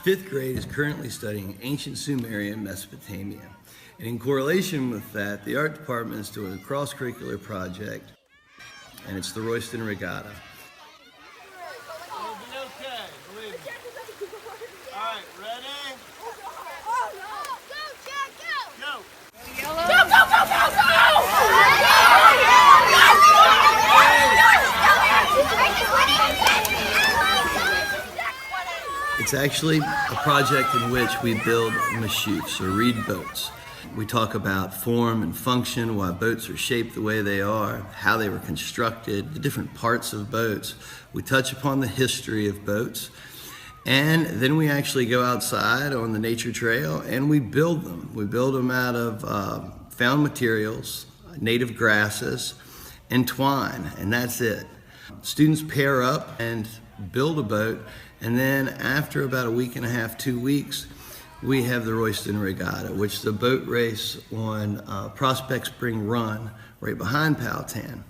Fifth grade is currently studying ancient Sumerian Mesopotamia. And in correlation with that, the art department is doing a cross-curricular project, and it's the Royston Regatta. It'll be okay, believe me. All right, ready? Go! It's actually a project in which we build mashufs, or reed boats. We talk about form and function, why boats are shaped the way they are, how they were constructed, the different parts of boats. We touch upon the history of boats, and then we actually go outside on the nature trail and we build them. We build them out of found materials, native grasses, and twine, and that's it. Students pair up and build a boat, and then after about a week and a half, 2 weeks, we have the Royston Regatta, which is a boat race on Prospect Spring Run, right behind Powhatan.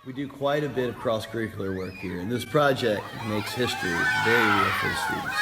We do quite a bit of cross-curricular work here, and this project makes history very real for the students.